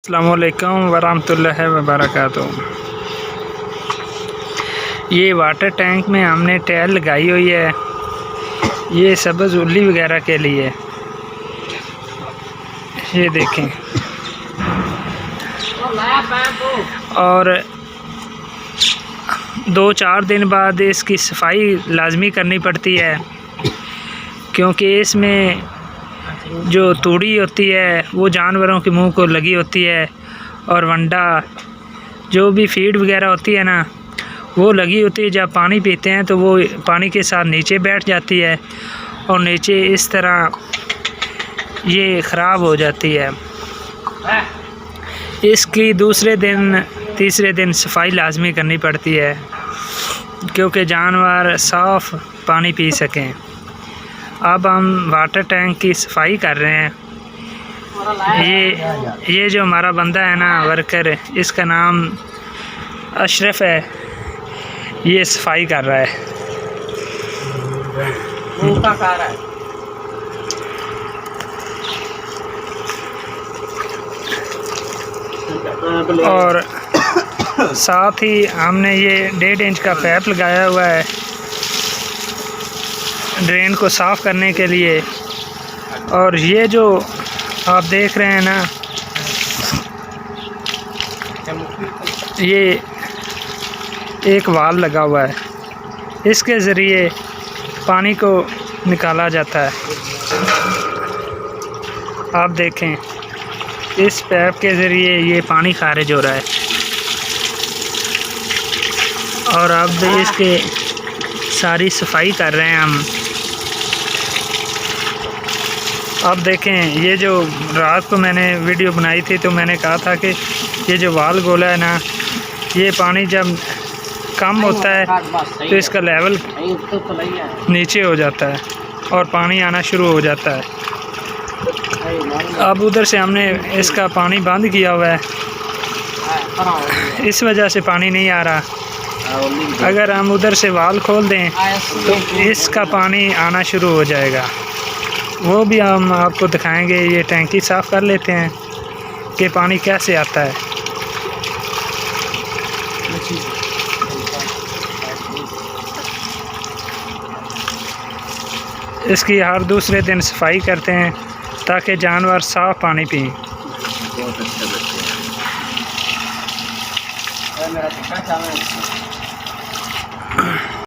अस्सलामुअलैकुम वरहमतुल्लाहि वबरकातुहू। ये वाटर टैंक में हमने टाइल लगाई हुई है, ये सब्ज़ उल्ली वगैरह के लिए। ये देखें, और 2-4 दिन बाद इसकी सफाई लाजमी करनी पड़ती है, क्योंकि इसमें जो तूड़ी होती है वो जानवरों के मुंह को लगी होती है, और वंडा जो भी फीड वगैरह होती है ना वो लगी होती है। जब पानी पीते हैं तो वो पानी के साथ नीचे बैठ जाती है और नीचे इस तरह ये ख़राब हो जाती है। इसकी दूसरे दिन तीसरे दिन सफाई लाजमी करनी पड़ती है, क्योंकि जानवर साफ़ पानी पी सकें। अब हम वाटर टैंक की सफाई कर रहे हैं। ये जो हमारा बंदा है ना, वर्कर, इसका नाम अशरफ है, ये सफाई कर रहा है। और साथ ही हमने ये 1.5 इंच का पाइप लगाया हुआ है ड्रेन को साफ़ करने के लिए। और ये जो आप देख रहे हैं ना, ये एक वाल्व लगा हुआ है, इसके ज़रिए पानी को निकाला जाता है। आप देखें, इस पाइप के ज़रिए ये पानी खारिज हो रहा है। और अब इसके सारी सफाई कर रहे हैं हम। अब देखें, ये जो रात को मैंने वीडियो बनाई थी तो मैंने कहा था कि ये जो वाल गोला है ना, ये पानी जब कम होता है तो इसका लेवल नीचे हो जाता है और पानी आना शुरू हो जाता है। अब उधर से हमने इसका पानी बंद किया हुआ है, इस वजह से पानी नहीं आ रहा। अगर हम उधर से वाल खोल दें तो इसका पानी आना शुरू हो जाएगा। वो भी हम आपको दिखाएंगे। ये टैंकी साफ़ कर लेते हैं कि पानी कैसे आता है। इसकी हर दूसरे दिन सफाई करते हैं ताकि जानवर साफ़ पानी पिएं। बहुत अच्छा बच्चे हैं।